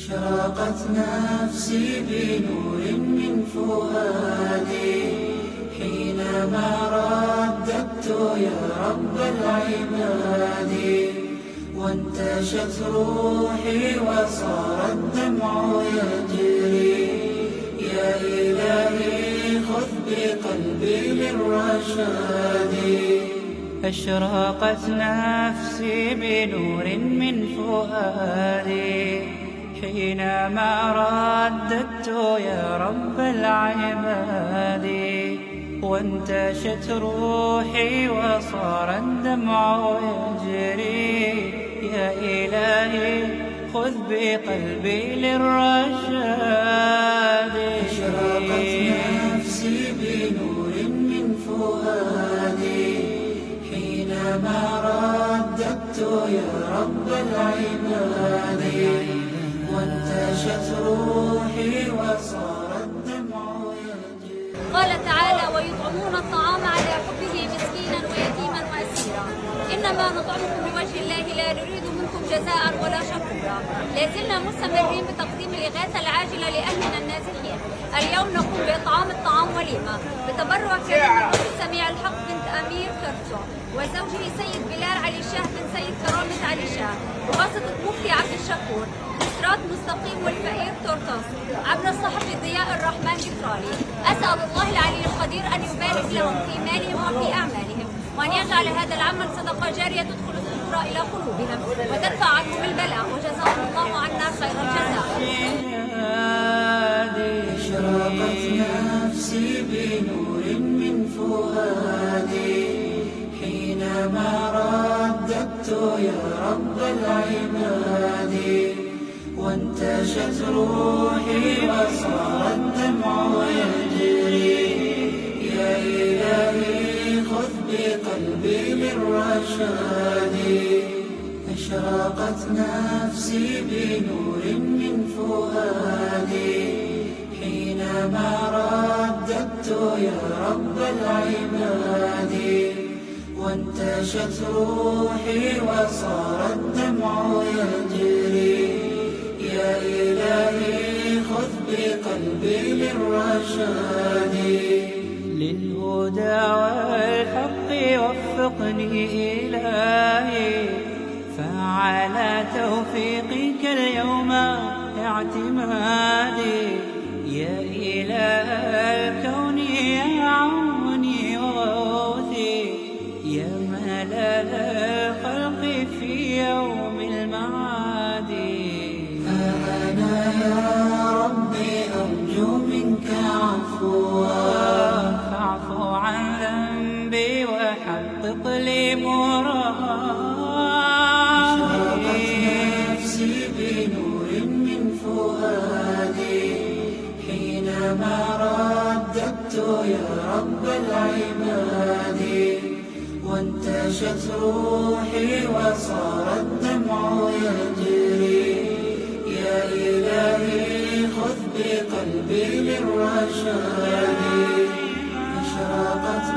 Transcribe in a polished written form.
أشرقت نفسي بنور من فؤادي حينما رددت يا رب العباد، وانتشت روحي وصار الدمع يجري. يا إلهي خذ بقلبي للرشاد. أشرقت نفسي بنور من فؤادي حينما رددت يا رب العباد، وانتشت روحي وصار الدمع يجري. يا إلهي خذ بقلبي للرشاد. أشرقت نفسي بنور من فؤادي حينما رددت يا رب العباد، وانتشت روحي وصار الدمع يجري. قال تعالى: ويطعمون الطعام على حبه مسكينا ويتيما واسيرا، انما نطعمكم لوجه الله لا نريد منكم جزاء ولا شكورا. لازلنا مستمرين بتقديم الاغاثه العاجله لاهلنا النازحين. اليوم نقوم باطعام الطعام وليمه بتبرع كريم السميع الحق بنت امير كرسو وزوجه سيد بلال علي شاه بن سيد كرامه علي شاه، وبسطة مفتي عبد الشكور، نصرات مستقيم والفقير تورتاس، عبر الصحفي ضياء الرحمن جفرالي. أسأل الله العلي القدير أن يبارك لهم في مالهم وفي أعمالهم، وأن يجعل هذا العمل صدقة جارية تدخل السرور إلى قلوبهم وتدفع عنهم البلاء، وجزاهم الله عنا خير الجزاء. أشرقت نفسي بنور من فؤادي حينما رددت يا رب العباد، وانتشت روحي وصار الدمع يجري. يا إلهي خذ بقلبي للرشاد. أشرقت نفسي بنور من فؤادي حينما رددت يا رب العباد، وانتشت روحي وصار الدمع يجري. يا إلهي خذ بقلبي للرشاد. للهدى والحق وفقني إلهي، فعلى توفيقك اليوم اعتمادي. يا إله الكون يا عوني وغوثي، يا ملال الخلق في يوم المعاد. فأنا يا ربي أرجو منك عفوا، فاعف عن ذنبي وحقق لي مرادي. نفسي بنور من فؤادي حينما رددت يا رب العباد، وانتشت روحي وصار الدمع يجري. يا إلهي خذ بقلبي للرشاد. أشرقت